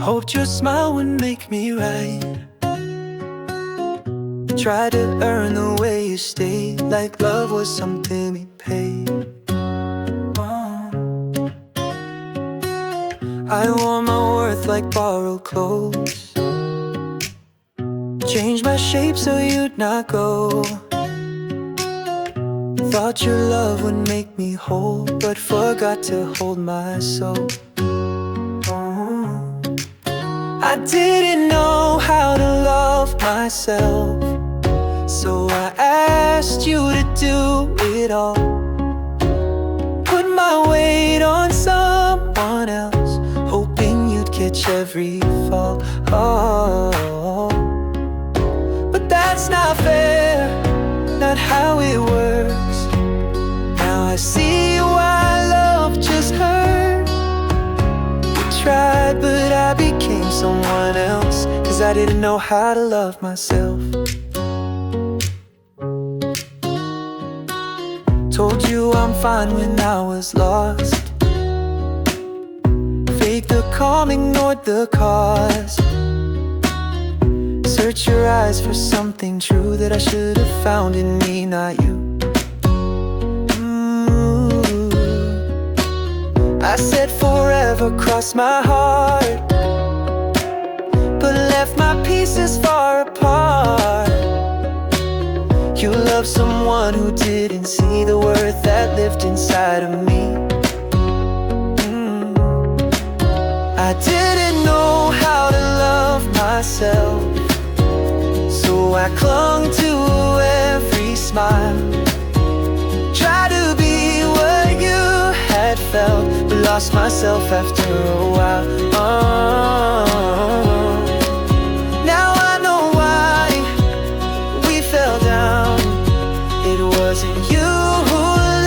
Hoped your smile would make me right. Tried to earn the way you stayed, like love was something we paid. I wore my worth like borrowed clothes. Changed my shape so you'd not go. Thought your love would make me whole, but forgot to hold my soul. I didn't know how to love myself, so I asked you to do it all. Put my weight on someone else, hoping you'd catch every fall. Oh, but that's not fair, not how it works. Now I see why love just hurt. We tried, but I became someone else, 'cause I didn't know how to love myself. Told you I'm fine when I was lost. Faked the calm, ignored the cause. Search your eyes for something true that I should have found in me, not you. I said forever, crossed my heart, but left my pieces far apart. You loved someone who didn't see the worth that lived inside of me. I didn't know how to love myself, so I clung to every smile. Tried to be what you had felt, but lost myself after a while. Now I know why we fell down. It wasn't you who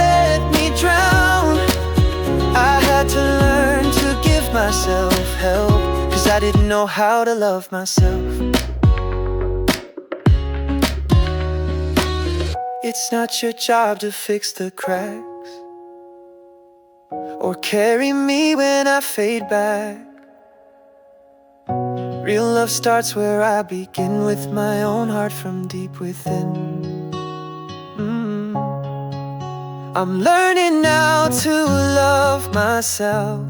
let me drown. I had to learn to give myself help, 'cause I didn't know how to love myself. It's not your job to fix the cracks, or carry me when I fade back. Real love starts where I begin, with my own heart from deep within. I'm learning now to love myself,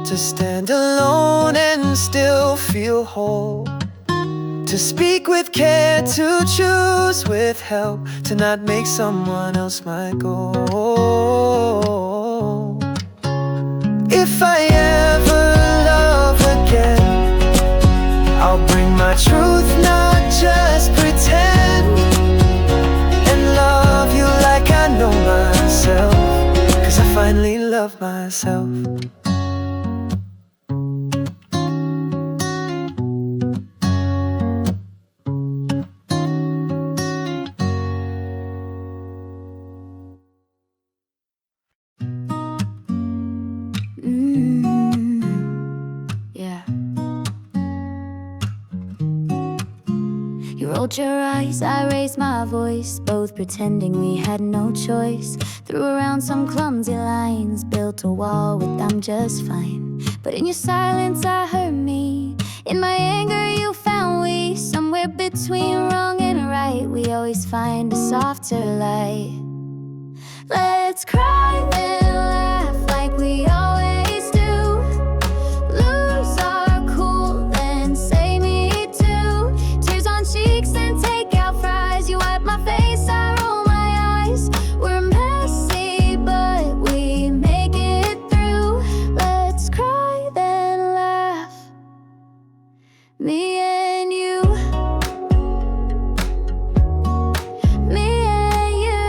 to stand alone and still feel whole, to speak with care, to choose with help, to not make someone else my goal. If I ever love again, I'll bring my truth, not just pretend, and love you like I know myself, 'cause I finally love myself. Yeah. You rolled your eyes, I raised my voice, both pretending we had no choice. Threw around some clumsy lines, built a wall with "I'm just fine." But in your silence I heard me. In my anger you found we. Somewhere between wrong and right, we always find a softer light. Let's cry then laugh like we always do. Lose our cool, then say me too. Tears on cheeks and take out fries. You wipe my face, I roll my eyes. We're messy, but we make it through. Let's cry then laugh, me and you. Me and you.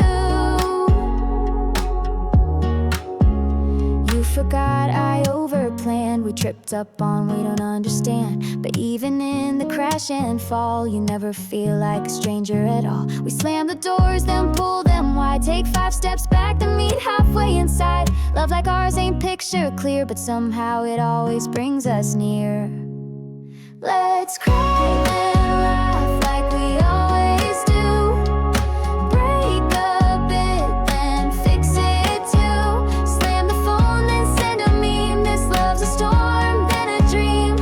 You forgot I overplanned. We tripped up on we don't understand. But even in the crash and fall, you never feel like a stranger at all. We slam the doors, then pull them wide. Take 5 steps back, then meet halfway inside. Love like ours ain't picture clear, but somehow it always brings us near. Let's cry and laugh like we always do. Break a bit, then fix it too. Slam the phone, then send a meme. This love's a storm, then a dream.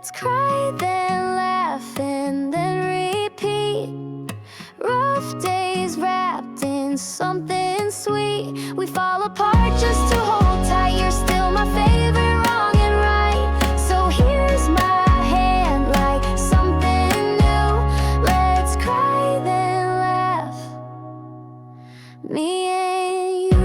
Let's cry, then laugh, and then repeat. Rough days wrapped in something sweet. We fall apart just to hold tight. You're still my favorite, wrong and right. So here's my hand like something new. Let's cry, then laugh, me and you.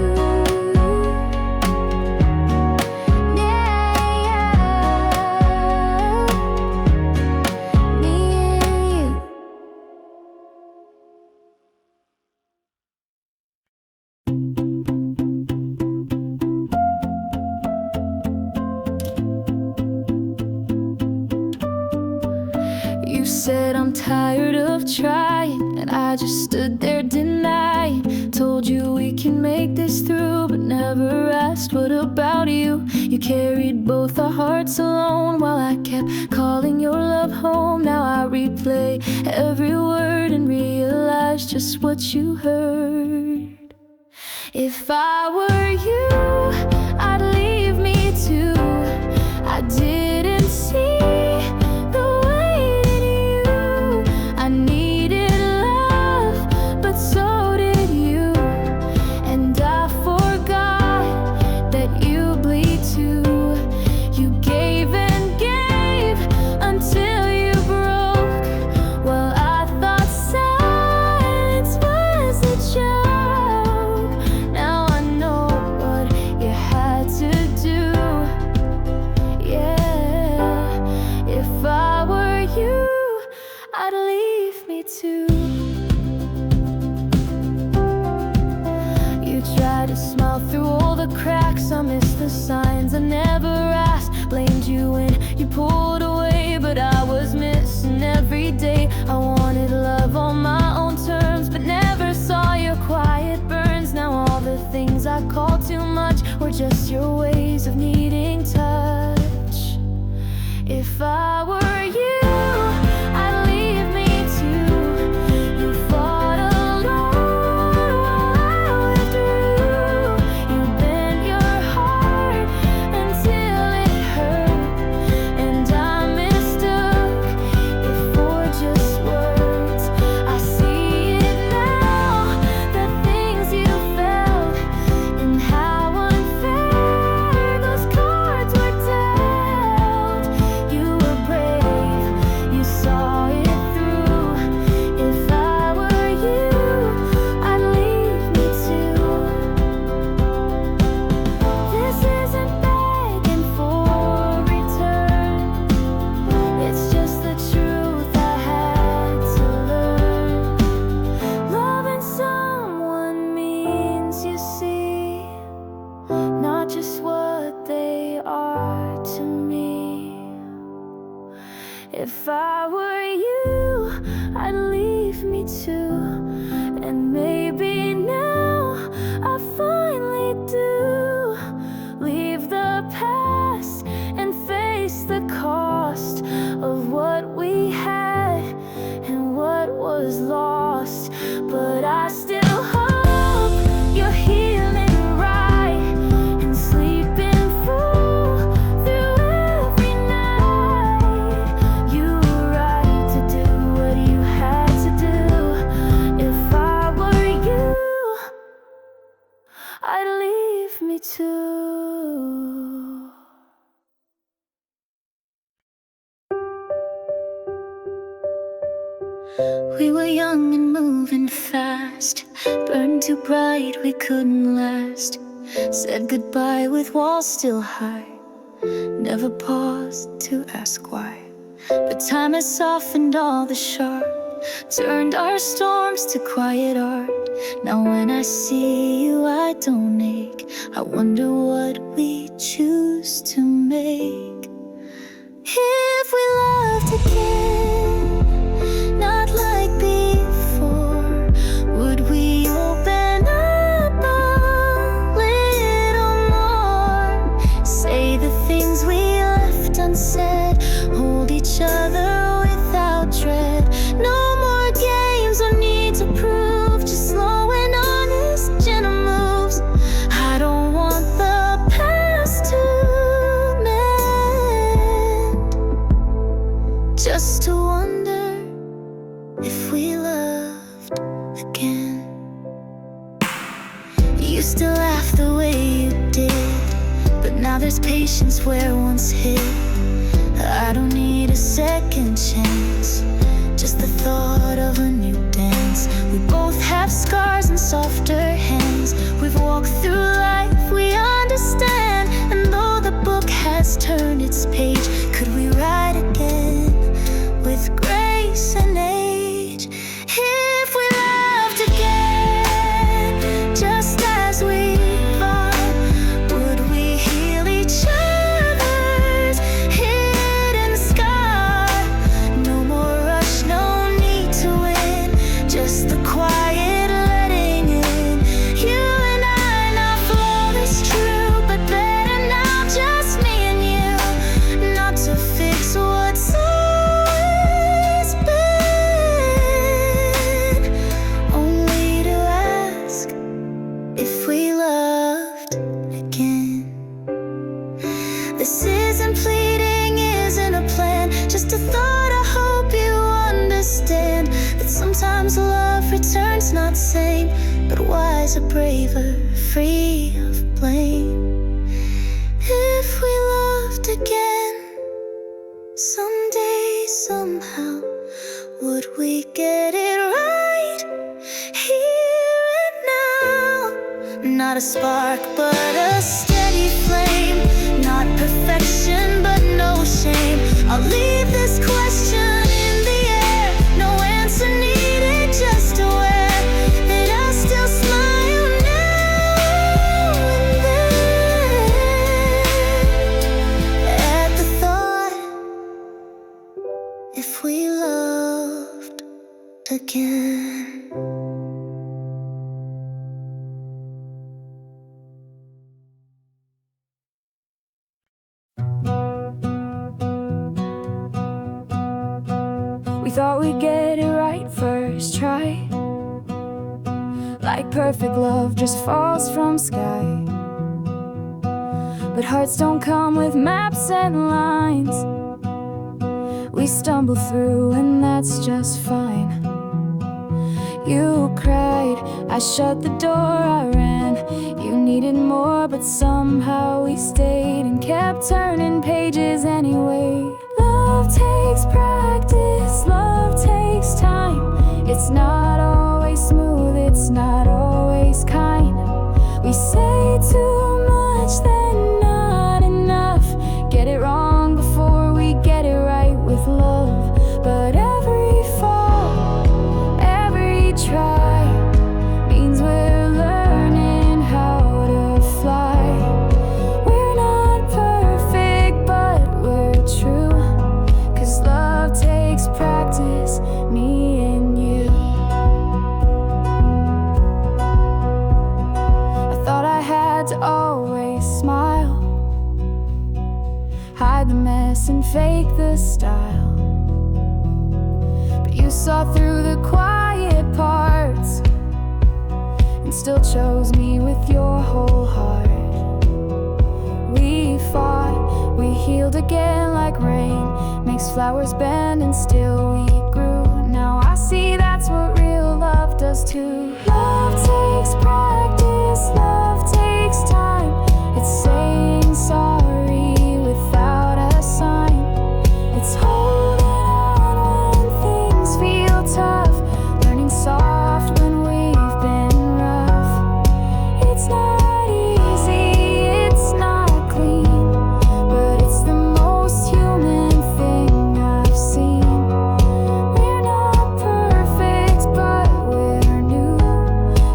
You said I'm tired of trying, and I just stood there denying. Told you we can make this through, but never asked what about you. You carried both our hearts alone while I kept calling your love home. Now I replay every word and realize just what you heard. If I were you, I'd leave me too. I didn't see the weight in you. I needed love, but so did you. And I forgot that you bleed too. You gave and gave until you broke. Well, I thought silence was a joke. Now I know what you had to do. Yeah, if I were you, I'd leave me too. You tried to smile through all the cracks. I missed the signs I never asked. Blamed you when you pulled away, but I was missing every day. I wanted love on my own terms, but never saw your quiet burns. Now all the things I called too much were just your ways of needing touch. If I were you, I'd leave me too. You fought alone while I went through. You bent your heart until it hurt, and I mistook it for just words. I see it now, the things you felt, and how unfair those cards were dealt. You were brave, you saw it through. If I were you, I'd leave me too. This isn't begging for return. It's just the truth I had to learn. Loving someone means you see not just what they are to me. If I were you, I'd leave me too. And maybe now I finally do. Leave the past and face the cost of what we had and what was lost. But I still hope you're healing right and sleeping full through every night. You were right to do what you had to do. If I were you, I'd leave me too. We were young and moving fast, burned too bright we couldn't last. Said goodbye with walls still high, never paused to ask why. But time has softened all the sharp, turned our storms to quiet art. Now when I see you I don't ache. I wonder what we choose to make. If we loved again, not like before, would we open up a little more? Say the things we left unsaid, hold each other without dread. No more games or need to prove, just slow and honest, gentle moves. I don't want the past to mend. just to wonder if we loved again. You used to laugh the way you did, but now there's patience where once hid. I don't need a second chance, just the thought of a new dance. We both have scars and softer hands. We've walked through life, we understand. And though the book has turned its page, could we write again with grace and age? If we loved again, just as we fought, would we heal each other's hidden scar? No more rush, no need to win, just the quiet letting in. You and I, not flawless, true, but better now, just me and you. Not to fix what's always been, only to ask if we loved again. This isn't pleading, isn't a plan, just a thought. I hope you understand that sometimes love returns not sane, but wiser, braver, free of blame. If we loved again, someday, somehow, would we get it right here and now? Not a spark, but a steady flame. Not perfection, but no shame. I'll leave this question in the air. No answer needed, just aware that I'll still smile now and then at the thought if we loved again. We thought we'd get it right first try, like perfect love just falls from sky. But hearts don't come with maps and lines. We stumble through and that's just fine. You cried, I shut the door, I ran. You needed more, but somehow we stayed and kept turning pages anyway. Love takes practice, love takes time. It's not always smooth, it's not always kind. We say too much, then not enough. Get it wrong before we get it right with love. But every fall, every try means we're learning how to fly. We're not perfect, but we're true, 'cause love takes practice, me and you. I thought I had to always smile, hide the mess and fake the style. But you saw through the quiet parts and still chose me with your whole heart. We fought, we healed again like rain, makes flowers bend and still we grew. Now I see that's what real love does too. Love takes practice, love takes time. It's saying sorry without a sign. It's holding on when things feel tough, learning soft when we've been rough. It's not easy, it's not clean, but it's the most human thing I've seen. We're not perfect, but we're new,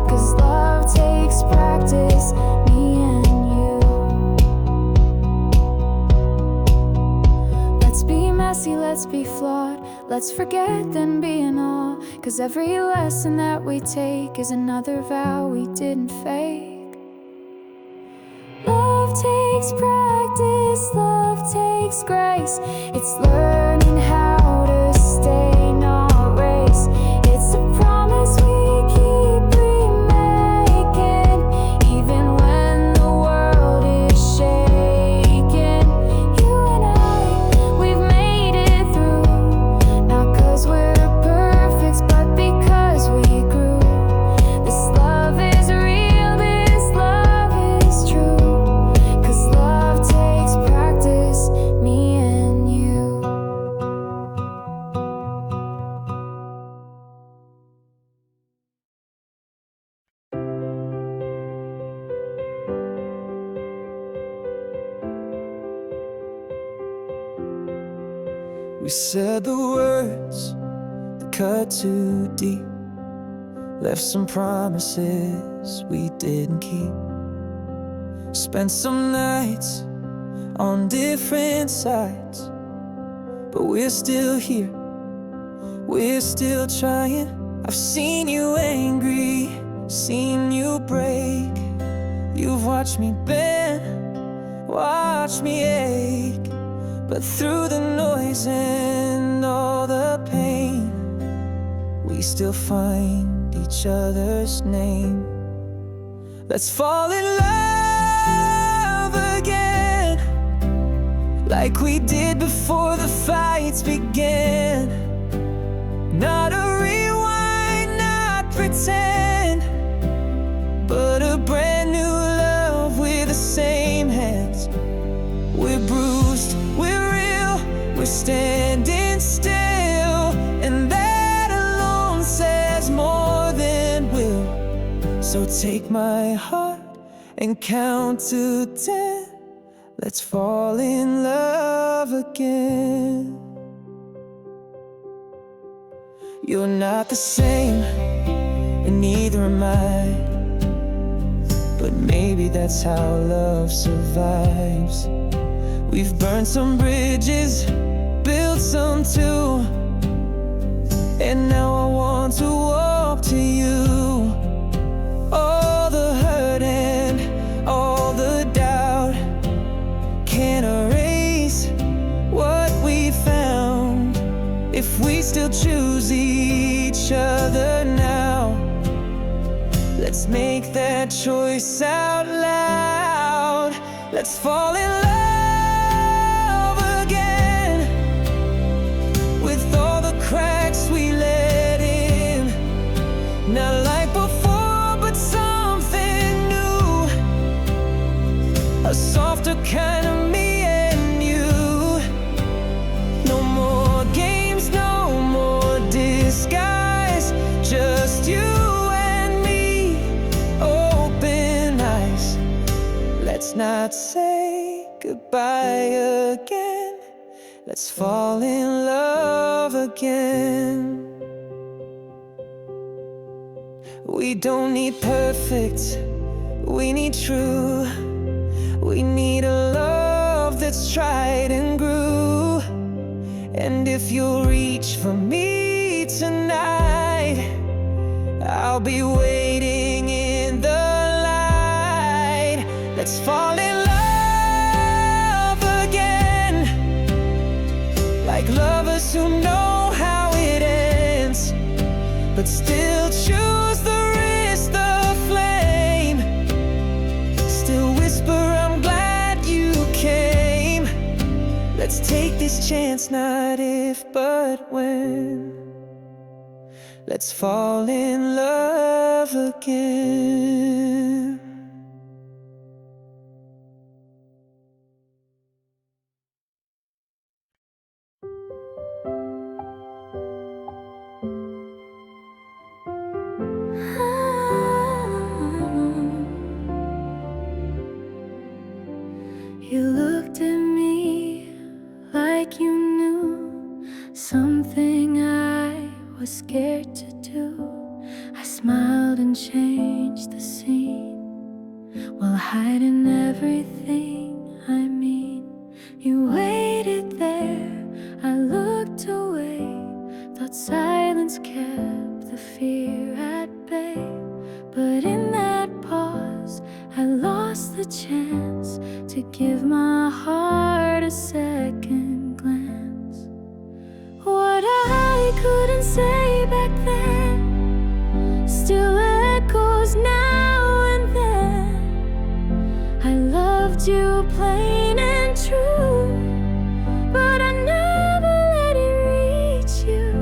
'cause love takes practice, me and you. Let's be messy, let's be flawed, let's forget then be in awe, 'cause every lesson that we take is another vow we didn't fake. Love takes practice, love takes grace. It's learning how to stay, not race. It's a promise we keep remaking, even when the world is shaking. You and I, we've made it through We said the words that cut too deep, left some promises we didn't keep. Spent some nights on different sides, but we're still here, we're still trying. I've seen you angry, seen you break. You've watched me bend, watched me ache. But through the noise and all the pain, we still find each other's name. Let's fall in love again, like we did before the fights began. Not a rewind, not pretend, but a brand new love with the same hands. We're bruised, we're real, we're standing still, and that alone says more than will. So take my heart and count to 10. Let's fall in love again. You're not the same, and neither am I, but maybe that's how love survives. We've burned some bridges, built some too, and now I want to walk to you. All the hurt and all the doubt can't erase what we found. If we still choose each other now, let's make that choice out loud. Let's fall in love again, with all the cracks we let in. Not like before, but something new, a softer kind of me and you. No more games, no more disguise, just you and me, open eyes. Let's not say goodbye again, let's fall in love again. We don't need perfect, we need true. We need a love that's tried and grew. And if you'll reach for me tonight, I'll be waiting in the light. Let's fall in love again, like lovers who know how it ends, but still choose the risk, the flame. Still whisper, I'm glad you came. Let's take this chance, not if, but when. Let's fall in love again. You looked at me like you knew something I was scared to do. I smiled and changed the scene while hiding everything I mean. You waited there, I looked away, thought silence kept the fear at bay. But in that pause, I lost the chance to give my heart a second glance. What I couldn't say back then still echoes now and then. I loved you plain and true, but I never let it reach you.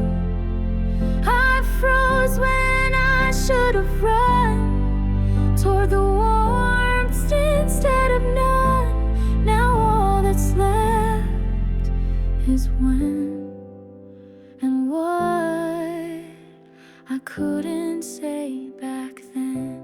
I froze when I should have run toward the warmth instead of none. Now all that's left is when and what I couldn't say back then.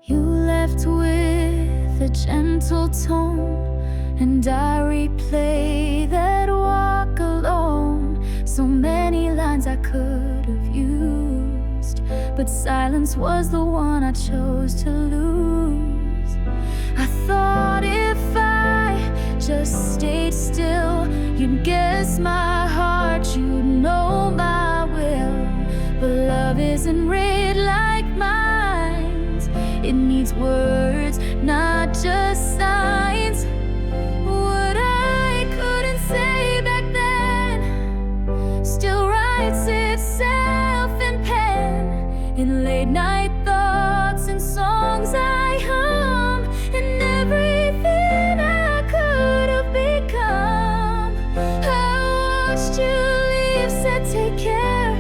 You left with a gentle tone, And I replay that walk alone. So many lines I could have used, but silence was the one I chose to lose. I thought if I just stayed still, you'd guess my heart, you'd know my will. But love isn't read like minds. It needs words, not just signs. What I couldn't say back then still writes itself in pen, in late night thoughts and songs I hum, and everything I could have become. I watched you leave, said take care,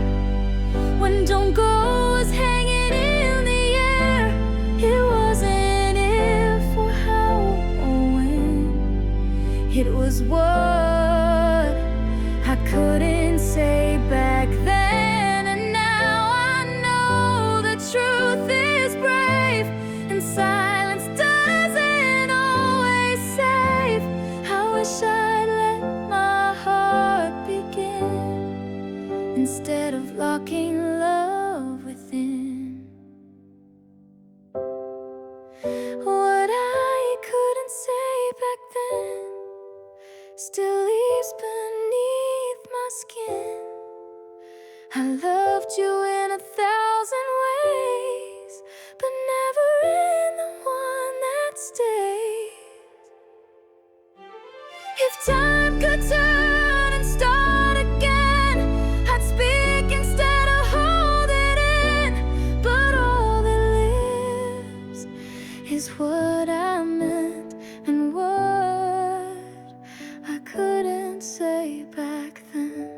when don't go was hanging in the air. It wasn't if or how or when, it was what I couldn't say back then. And now I know the truth is brave, and silence doesn't always save. I wish I'd let my heart begin instead of locking love within. What I couldn't say back then still leaves beneath my skin. I loved you in 1,000 ways, but never in the one that stays. If time could turn and start again, I'd speak instead of hold it in. But all that lives is what I meant and what I couldn't say back then.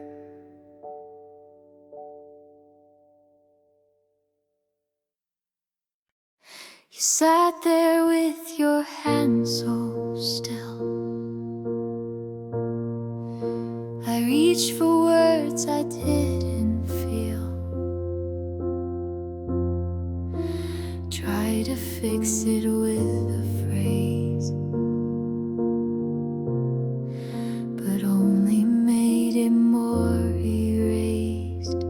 You sat there with your hands so still. I reached for words I didn't feel. Try to fix it with a phrase, but only made it more erased.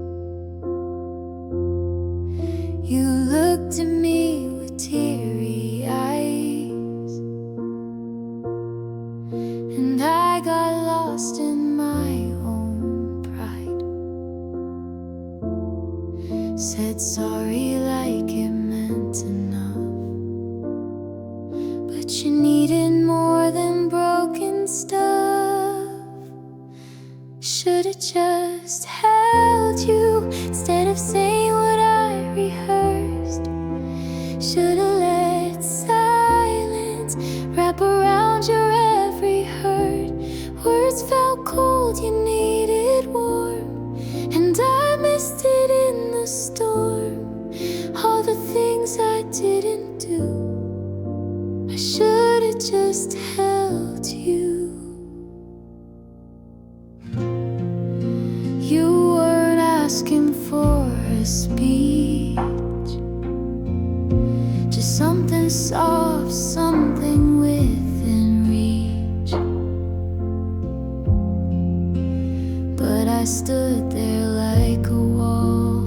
You looked at me with teary eyes, and I got lost in my own pride. Said sorry like it meant enough, but you needed more than broken stuff. Should've just held you instead of saying what I rehearsed. Should've let silence wrap around your every hurt. Words felt cold, you needed warm, and I missed it in the storm. All the things I didn't do, I should've just held you. You weren't asking for a speech, just something soft, something within reach. But I stood there like a wall,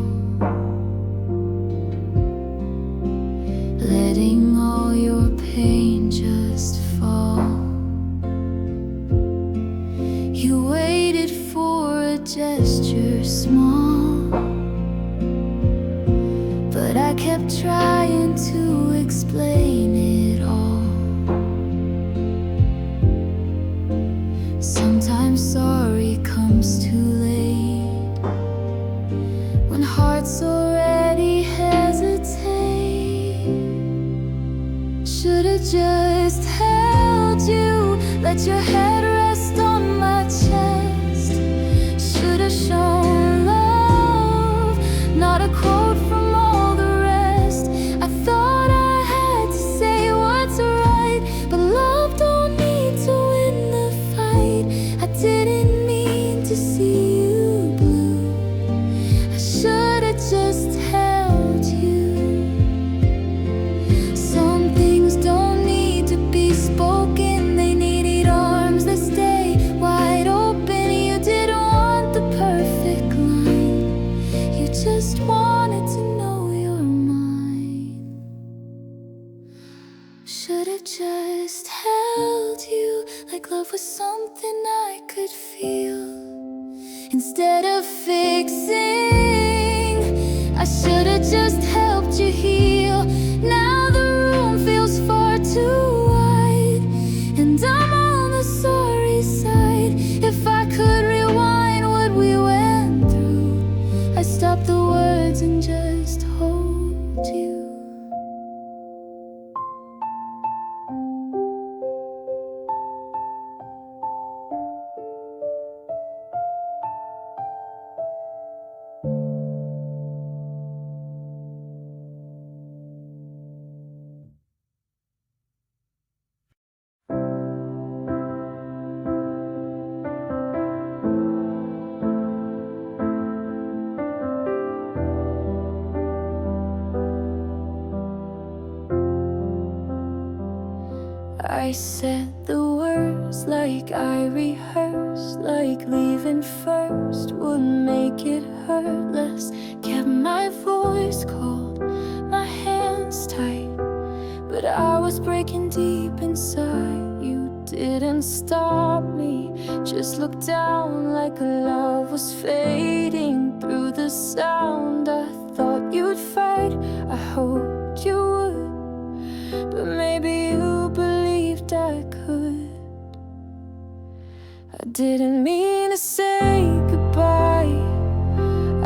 letting all your pain just fall. You waited for a gesture small, but I kept trying to explain it all. Sometimes sorry comes too late, when hearts already hesitate. Should've just held you, let your head rest on my chest. Should've shown love, not a quote from all the rest. I thought I had to say what's right, but love don't need to win the fight. I didn't mean to see you blue, I should've just held you. Some things don't need to be spoken, they need it all love was something I could feel instead of fixing. I should've just helped you heal. Now the room feels far too wide, and I'm on the sorry side. If I could rewind what we went through, I'd stop the words and just hold you. I said the words like I rehearsed, like leaving first would make it hurt less. Kept my voice cold, my hands tight, but I was breaking deep inside. You didn't stop me, just looked down like love was fading through the sound. I thought you'd fight, I hoped you would, but maybe you believed I could. I didn't mean to say goodbye,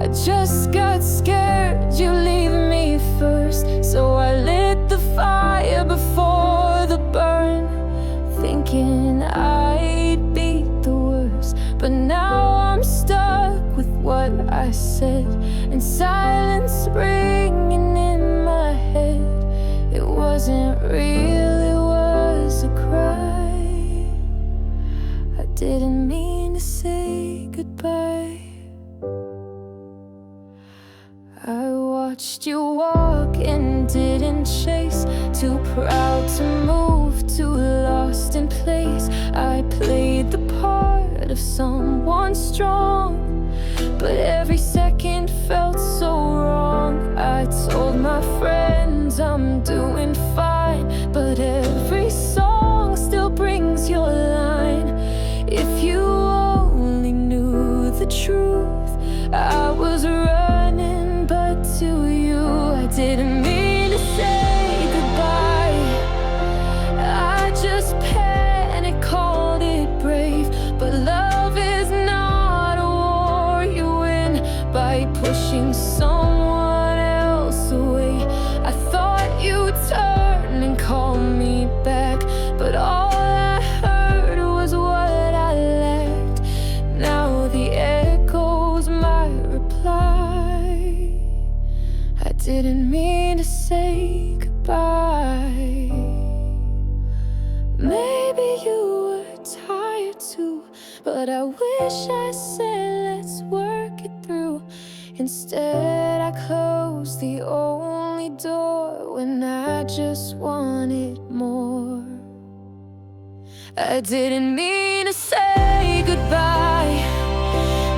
I just got scared you leave me first. So I lit the fire before the burn, thinking I'd beat the worst. But now I'm stuck with what I said, and silence ringing in my head. It wasn't real, it was a cry. I didn't mean to say goodbye. I watched you walk and didn't chase, too proud to move, too lost in place. I played the part of someone strong, but every second felt so wrong. I told my friends I'm doing fine, but every song still brings your line. If you only knew the truth, I was running, but to you I didn't mean to say goodbye. I just panicked, called it brave, but love is not a war you win by pushing someone else away. I thought you'd turn and call me back, but all I heard was what I lacked. Now the echoes my reply. I didn't mean to say goodbye. Maybe you were tired too, but I wish I said let's work it through. Instead I closed the only door when I just wanted more. I didn't mean to say goodbye,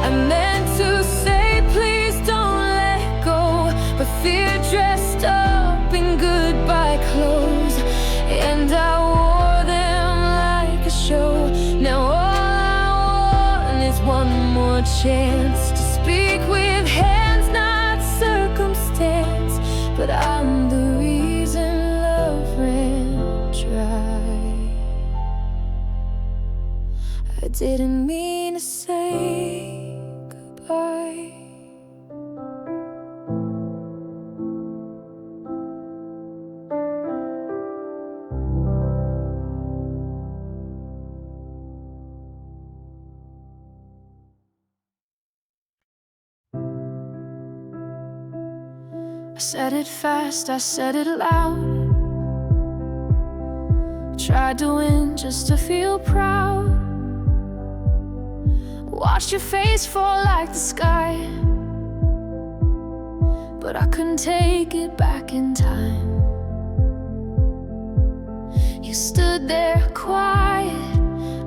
I meant to say please don't let go. But fear dressed up in goodbye clothes, and I wore them like a show. Now all I want is one more chance to speak with hands, not circumstance. But I'm the reason love ran dry. I didn't mean to say goodbye. I said it fast, I said it loud. Tried to win just to feel proud. Watched your face fall like the sky, but I couldn't take it back in time. You stood there quiet,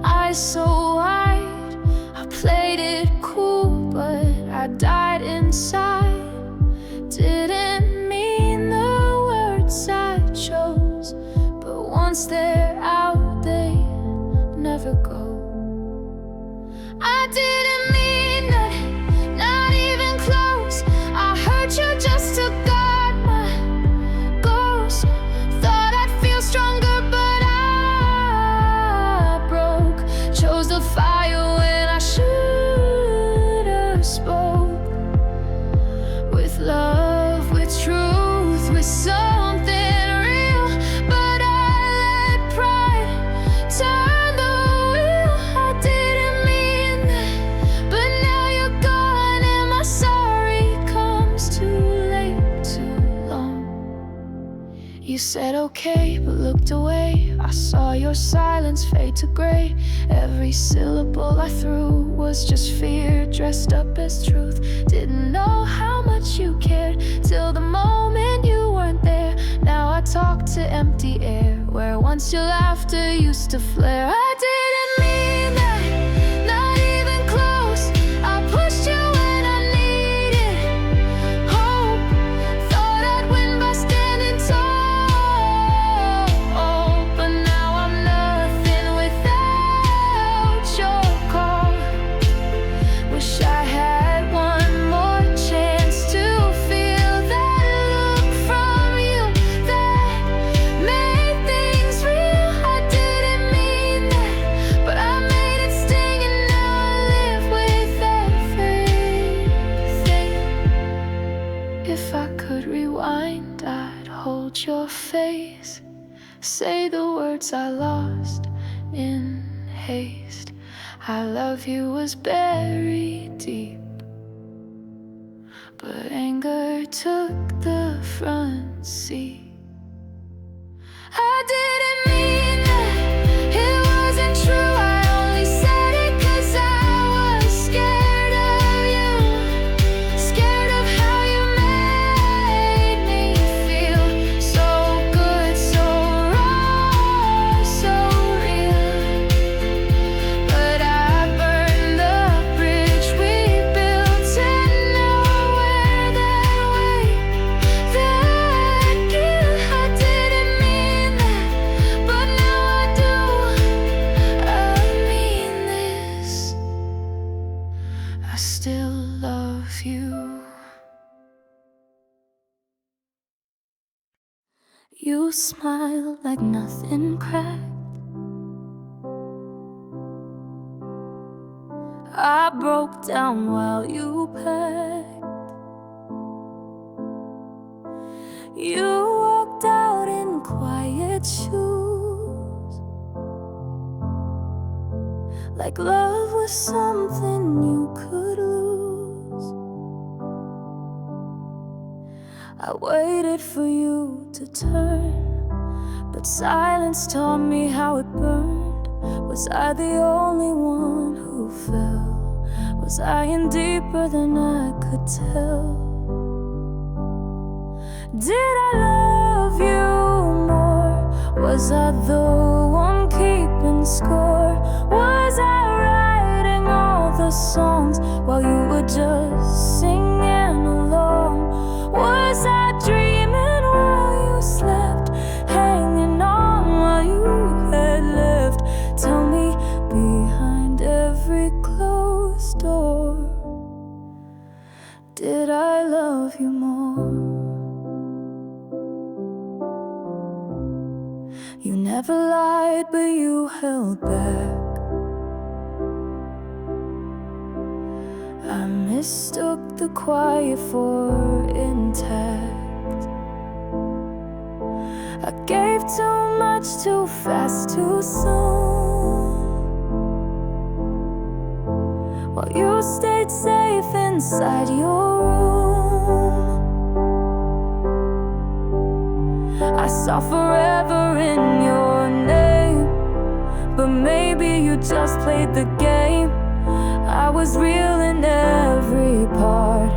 eyes so wide. I played it cool, but I died inside. Didn't mean the words I chose, but once they're out, they never go. a fire when I should have spoke with love, with truth, with something real. But I let pride turn the wheel. I didn't mean that, but now you're gone and my sorry comes too late, too long. You said okay, but looked away. I saw your silence fade to gray. Every syllable I threw was just fear dressed up as truth. Didn't know how much you cared till the moment you weren't there. Now I talk to empty air where once your laughter used to flare. I didn't mean that, not even close. I pushed you when I needed hope. Thought I'd win by standing tall, but now I'm nothing without your call. Wish I had one more chance to feel that look from you that made things real. I didn't mean that, but I made it sting, and now I live with everything. If I could rewind, I'd hold your face, say the words I lost in haste. I love you was buried deep, but anger took the front seat. I didn't mean that, it wasn't true. I only said it 'cause I was scared of you, scared of how you made me feel. So good, so raw, so real. But I burned the bridge we built, and now we're that way, that guilt. I didn't mean that, but now I do. I mean this. I still love you. You smile like nothing cracked. I broke down while you packed. You walked out in quiet shoes, like love was something you could lose. I waited for you to turn, but silence taught me how it burned. Was I the only one who fell? Was I in deeper than I could tell? Did I love you more? Was I the one keeping score? Was I writing all the songs while you were just singing along? Was I dreaming while you slept, hanging on while you had left? Tell me, behind every closed door, did I love you more? You never lied, but you held back. I mistook the quiet for intact. I gave too much too fast, too soon, while you stayed safe inside your room. I saw forever in your name, but maybe you just played the game. I was real in every part.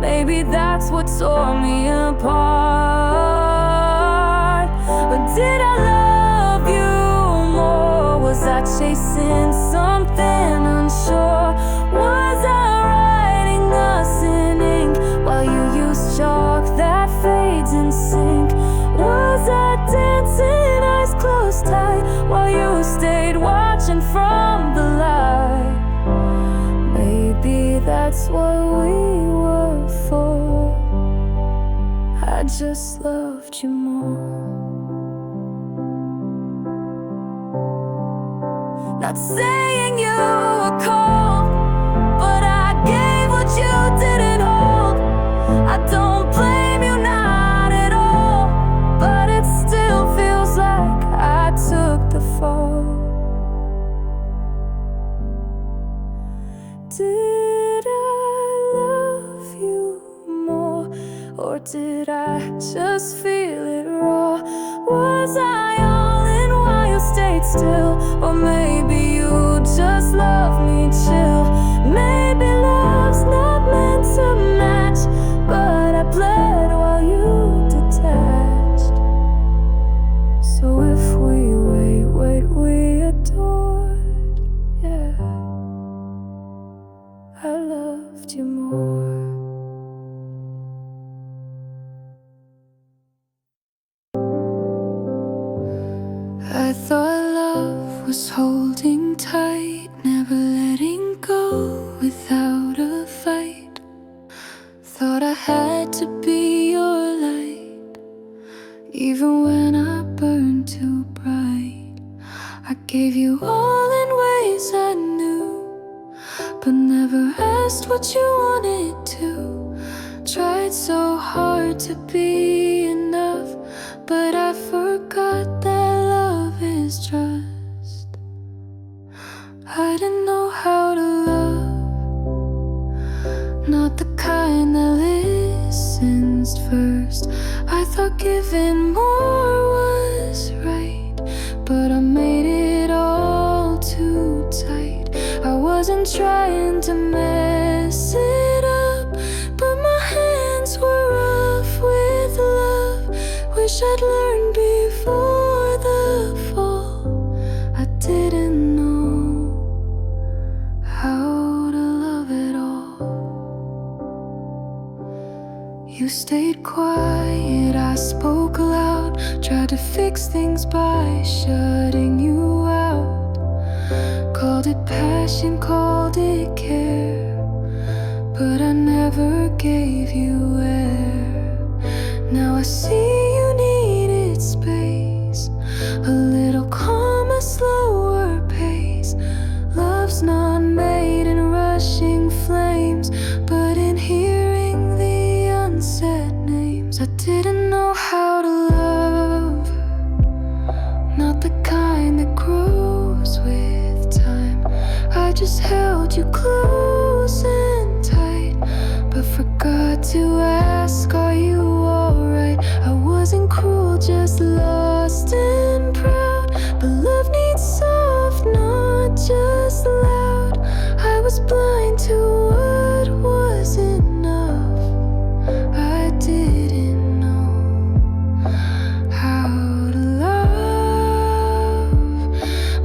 Maybe that's what tore me apart. But did I love you more? Was I chasing something unsure? Was I writing us in ink while you used chalk that fades in sync? Was I dancing eyes closed tight while you stayed watching from the light? Maybe that's what we were for. I just loved you more. Not saying you were cold, but I gave what you didn't hold. I don't blame you, not at all, but it still feels like I took the fall. Did I love you more, or did I just feel it raw? Was I all in while you stayed still, or maybe you just love me chill? Maybe love's not meant to match, but I bled while you detached. So if we wait, we adored, yeah, I loved you more. I thought love was holding tight, never letting go without a fight. Thought I had to be your light, even when I burned too bright. I gave you all in ways I knew, but never asked what you wanted to. Tried so hard to be enough, but I forgot that love is trust. I didn't know how to love, not the kind that listens first. I thought giving more was right, but I made it all too tight. I wasn't trying to mess it up, but my hands were rough with love. Wish I'd learned before the fall. I didn't know how to love at all. You stayed quiet, I spoke loud, tried to fix things by shutting you out. Called it passion, called it care, but I never gave you air. Now I see you needed space, a little calm, a slower pace. Love's not made in rushing flames, but in hearing the unsaid names. I didn't know how to love, not the kind that grows with time. I just held you close and tight, but forgot to ask, are you alright? I wasn't cruel, just lost and proud, but love needs soft, not just loud. I was blind to what was enough. I didn't know how to love,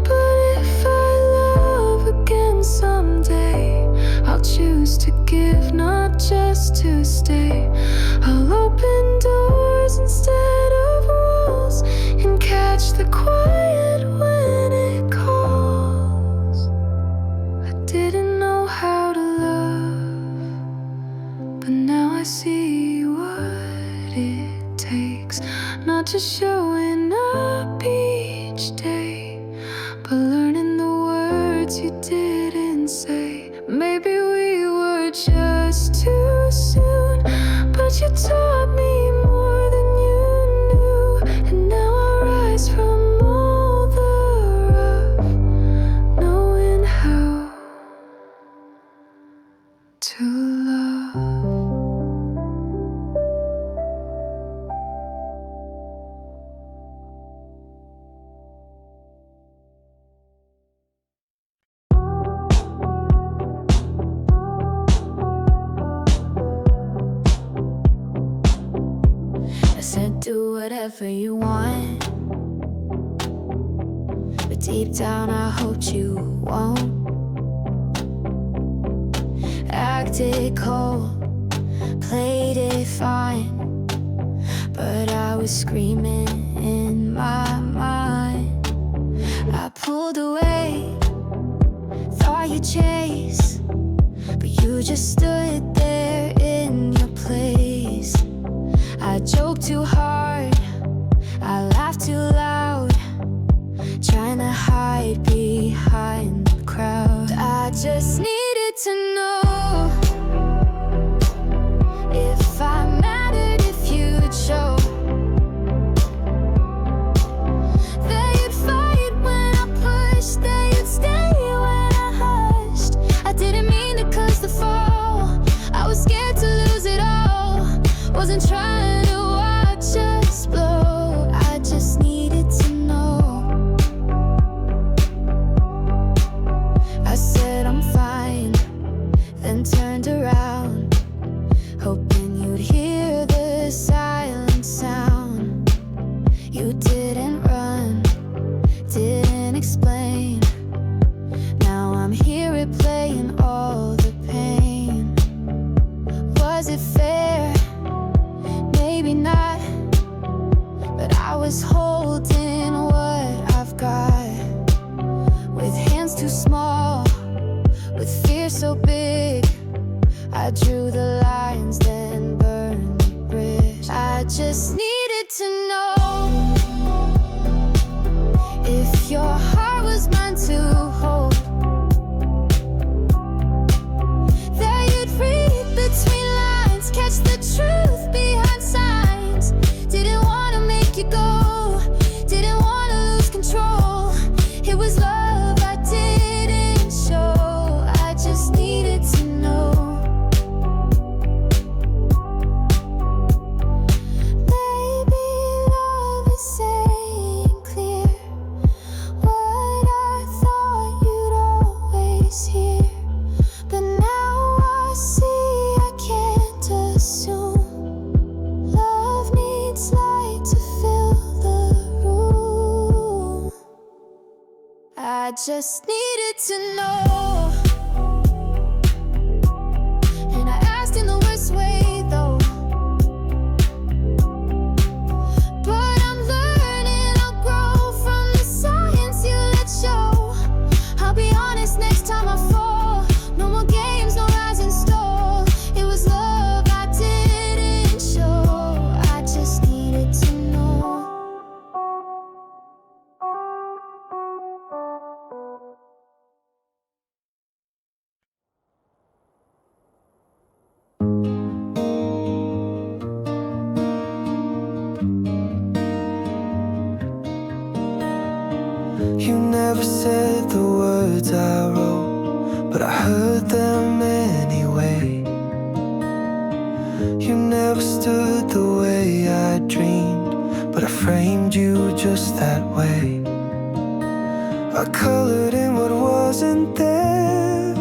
but if I love again someday, I'll choose to give, not just to stay. I'll open doors instead of walls, and catch the quiet when it calls. I didn't know how to love, but now I see what it takes. Not just showing up each day, but learning the words you didn't say. Maybe we were just too soon, but you taught me more than you knew. And now I rise from all the rough, knowing how to love. I said do whatever you want, but deep down I hoped you won't. Acted cold, played it fine, but I was screaming in my mind. I pulled away, thought you'd chase, but you just stood there in your place. I joked too hard, I laughed too loud, trying to hide behind too small, with fear so big. I drew the lines, then burned the bridge. I just needed to know if your heart was mine to hold, that you'd read between lines, catch the truth behind signs. Didn't wanna make you go, didn't wanna lose control. It was love I didn't show, I just needed to know. Maybe love is saying clear what I thought you'd always hear, but now I see I can't assume. Love needs light to fill the room. I just needed to know, and I asked in the worst way though. But I'm learning, I'll grow from the science you let show. I'll be honest next time I fall. No more games, no rise and stall. It was love I didn't show, I just needed to know. You never said the words I wrote, but I heard them anyway. You never stood the way I dreamed, but I framed you just that way. I colored in what wasn't there,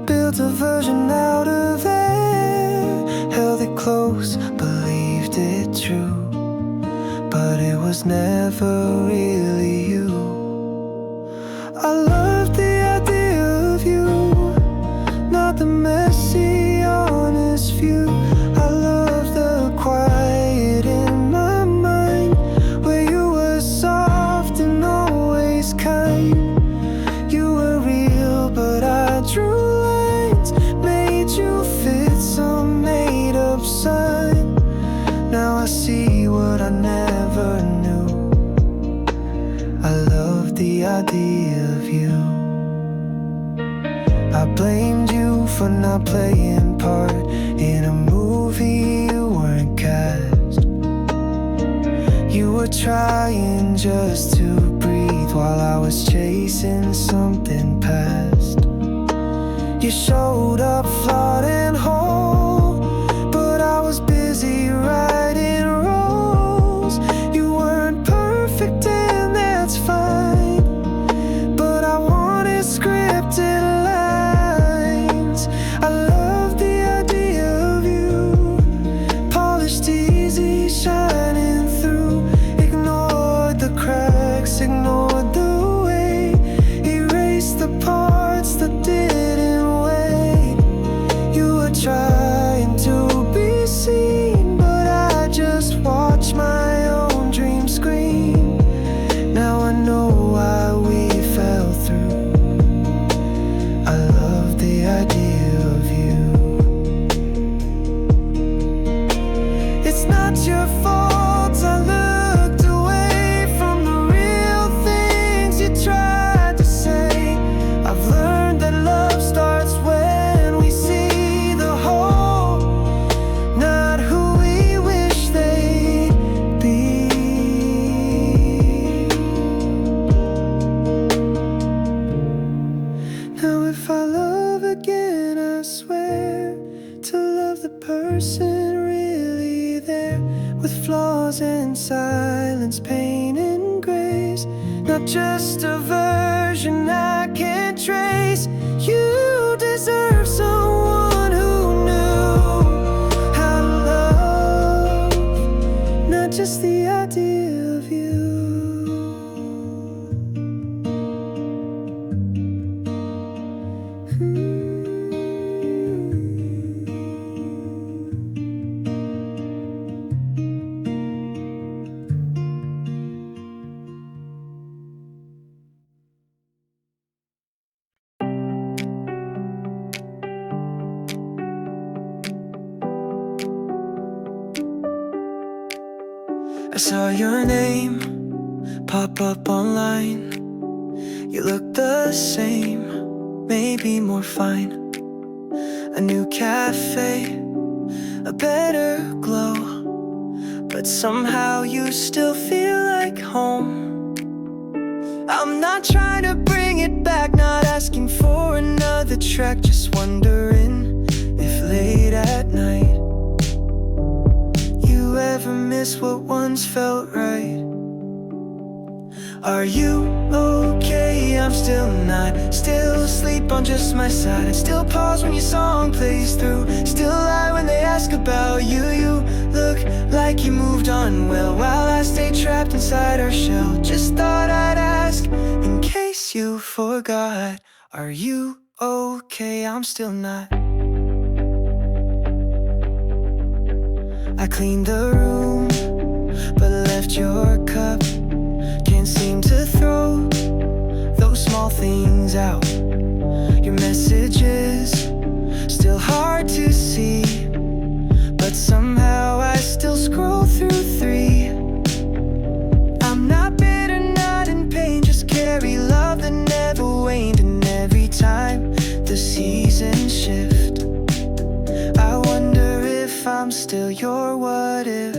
built a version out of air, held it close, believed it true, but it was never really you. I love the idea of you, not the messy, honest view. I love the quiet in my mind, where you were soft and always kind. You were real, but I drew lines, made you fit some made-up sign. Now I see what I never knew. I love the idea of you. I blamed you for not playing part in a movie you weren't cast. You were trying just to breathe while I was chasing something past. You showed up flawed and whole, but I was busy writing roles. You weren't perfect and that's fine, but I wanted scripted lines. I love the idea of you, polished easy, shining through. Ignored the cracks, ignored the way, erased the parts that didn't wait. You were trying to be seen, but I just watched my own dream scream. Now I know why we fell through. I love the idea of you. It's not your fault I looked away from the real things you tried to say. I've learned that love starts when we see the whole, not who we wish they'd be. Now if I love again, I swear to love the person really there, with flaws and silence, pain and grace, not just a version I can't trace. You deserve someone who knew how to love, not just the idea of you. I saw your name pop up online. You look the same, maybe more fine. A new cafe, a better glow, but somehow you still feel like home. I'm not trying to bring it back, not asking for another track, just wondering if late at night you ever miss what once felt right. Are you okay? I'm still not. Still asleep on just my side. I still pause when your song plays through. Still lie when they ask about you. You look like you moved on well, while I stay trapped inside our shell. Just thought I'd ask in case you forgot. Are you okay? I'm still not. I cleaned the room but left your cup. Can't seem to throw those small things out. Your messages still hard to see, but somehow I still scroll through 3. I'm not bitter, not in pain, just carry love that never waned. And every time the seasons shift, I wonder if I'm still your what if.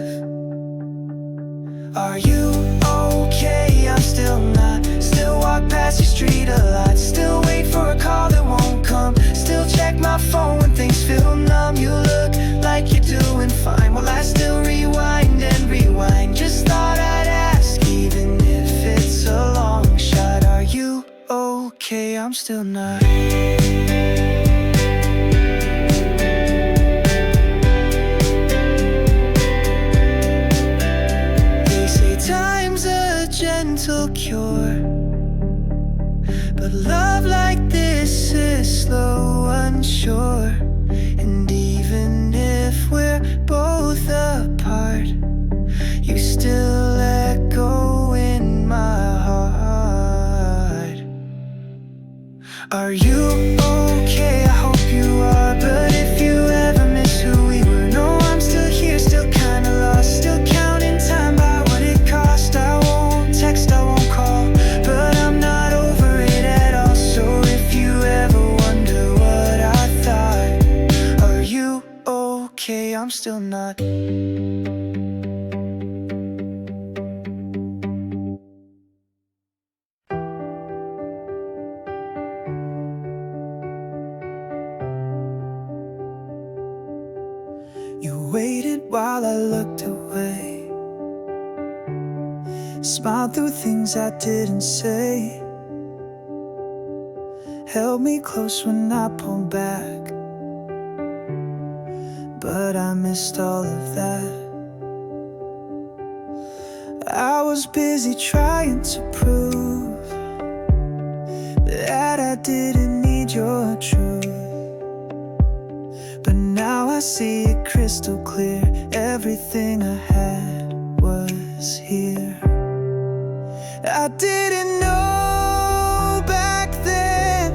Are you okay? I'm still not. Still walk past your street a lot. Still wait for a call that won't come. Still check my phone when things feel numb. You look like you're doing fine, while I still rewind and rewind. Just thought I'd ask, even if it's a long shot. Are you okay? I'm still not. Time's a gentle cure, but love like this is slow, unsure. And even if we're both apart, you still echo in my heart. Are you okay? I hope you are, but if you ever miss who we were, no, I'm still here, still kinda lost, still counting time by what it cost. I won't text, I won't call, but I'm not over it at all. So if you ever wonder what I thought, are you okay? I'm still not. You waited while I looked away, smiled through things I didn't say, held me close when I pulled back, but I missed all of that. I was busy trying to prove that I didn't need your truth, but now I see it crystal clear. Everything I had was here. I didn't know back then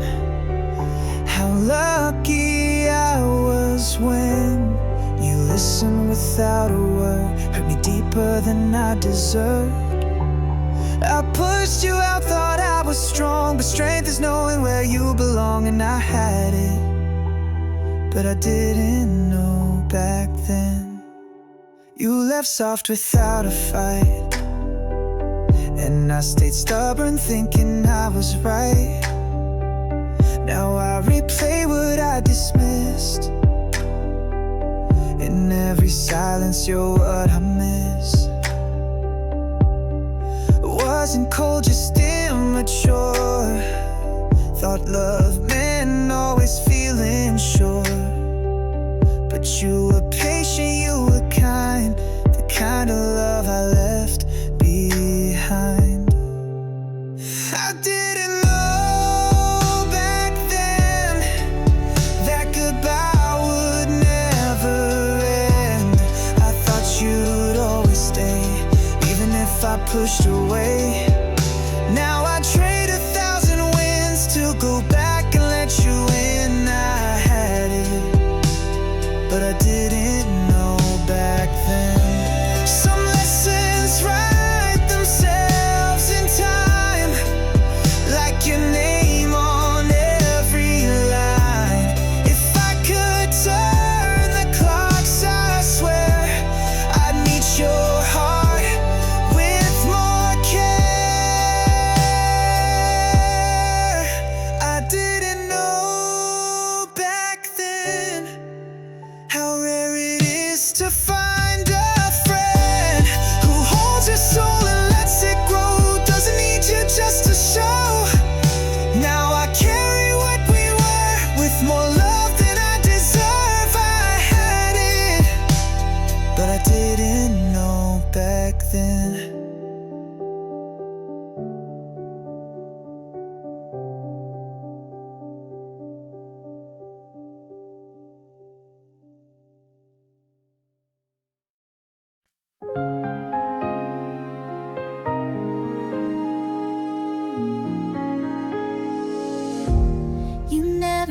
how lucky I was when you listened without a word, hurt me deeper than I deserved. I pushed you out, thought I was strong, but strength is knowing where you belong. And I had it, but I didn't know back then. You left soft without a fight, and I stayed stubborn thinking I was right. Now I replay what I dismissed. In every silence you're what I miss. Wasn't cold, just immature. Thought love meant always feeling sure, but you were patient, you were kind, the kind of love I left behind. I didn't know back then that goodbye would never end. I thought you'd always stay, even if I pushed away. Now I trade 1,000 wins to go back and let you in. I had it, but I didn't know back then. Some lessons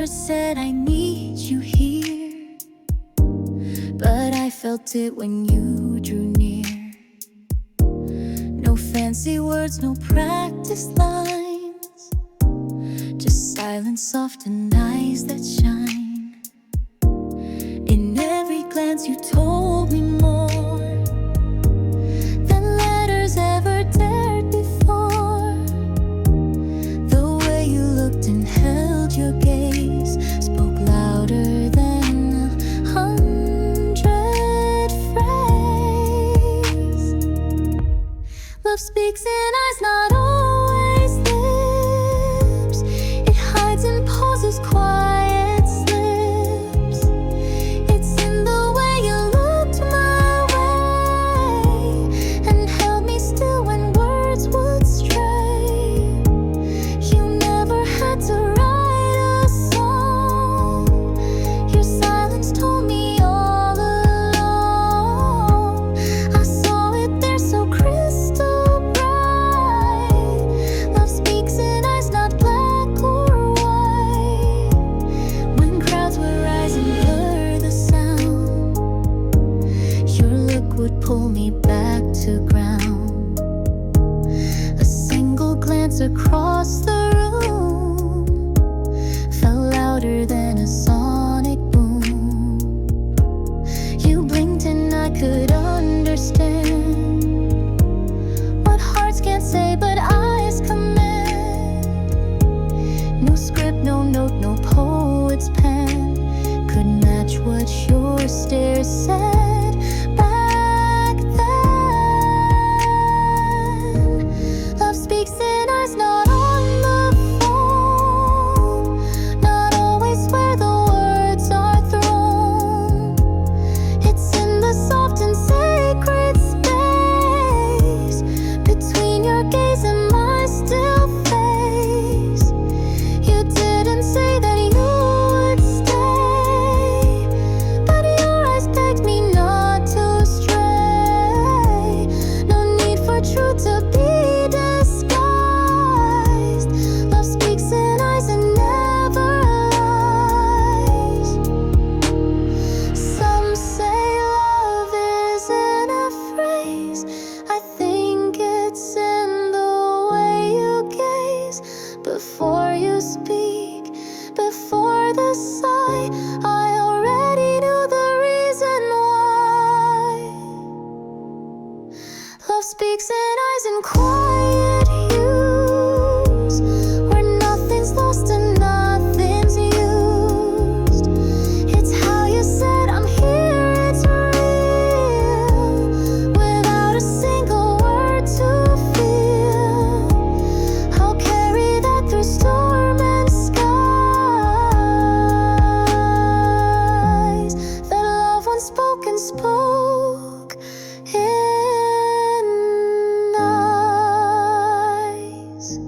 never said I need you here, but I felt it when you drew near. No fancy words, no practice lines, just silence soft and eyes that shine. In every glance you told me more than letters ever dared before. The way you looked and held your gaze spoke louder than 100 phrases. Love speaks in eyes, not always lips. It hides in poses, quiet slips. It's in the way you looked my way and held me still when words would stray. You never had to write a song. Your silence told me all along. I saw it there so crystal bright. Love speaks in eyes, not black or white. When crowds would rise and blur the sound, your look would pull me back to ground. A single glance across the room felt louder than a sonic boom. You blinked and I could understand what hearts can't say but eyes command. No script, no note, no poet's pen could match what your stare said back then. Love speaks in eyes, not on the phone, not always where the words are thrown. It's in the soft and sacred space between your gaze and my still face. You didn't say that you would stay, but your eyes begged me not to stray. No need for truth to be disguised. Love speaks in eyes and never lies. Some say love isn't a phrase. I think it's in the way you gaze before you speak, before the sigh. I already knew the reason why. Love speaks in eyes and quiet hues, where nothing's lost and nothing's used. It's how you said I'm here, it's real, without a single word to feel. I'll carry that through storm and skies. That love unspoken spoke in eyes.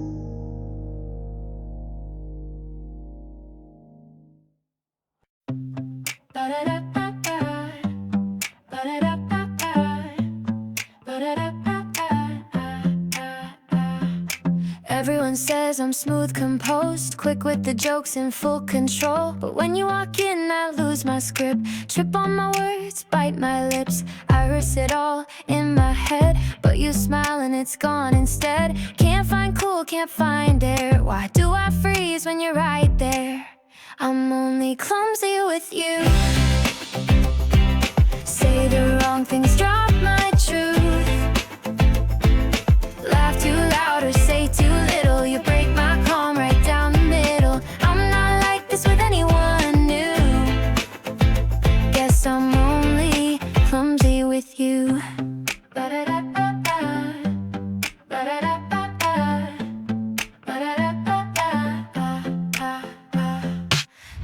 Everyone says I'm smooth, composed, quick with the jokes, in full control. But when you walk in, I lose my script, trip on my words, bite my lips. I rehearse it all in my head, but you smile and it's gone instead. Can't find cool, can't find air. Why do I freeze when you're right there? I'm only clumsy with you. Say the wrong things, drop my truth. Laugh too loud or say too little. You break my calm right down the middle. I'm not like this with anyone new. Guess I'm only clumsy with you.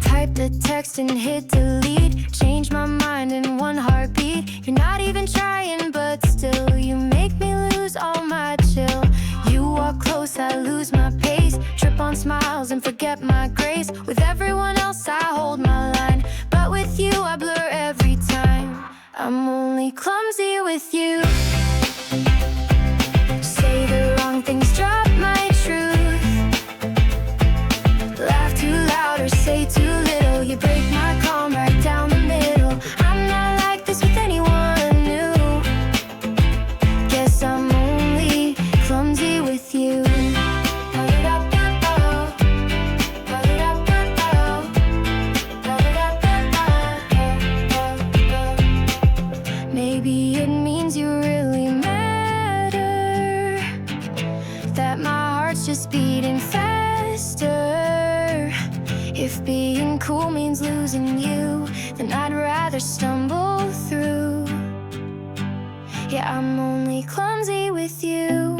Type the text and hit delete. Change my mind in one heartbeat. You're not even trying, but still you make me lose all my chill. You walk close, I lose my pace, trip on smiles and forget my grace. With everyone else I hold my line, but with you I blur every time. I'm only clumsy with you. Say the wrong things, drop my truth. Laugh too loud or say too If being cool means losing you, then I'd rather stumble through. Yeah, I'm only clumsy with you,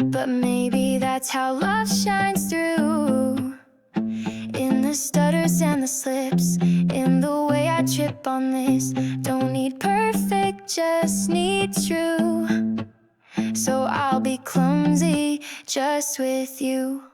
but maybe that's how love shines through. In the stutters and the slips, in the way I trip on this. Don't need perfect, just need true. So I'll be clumsy just with you.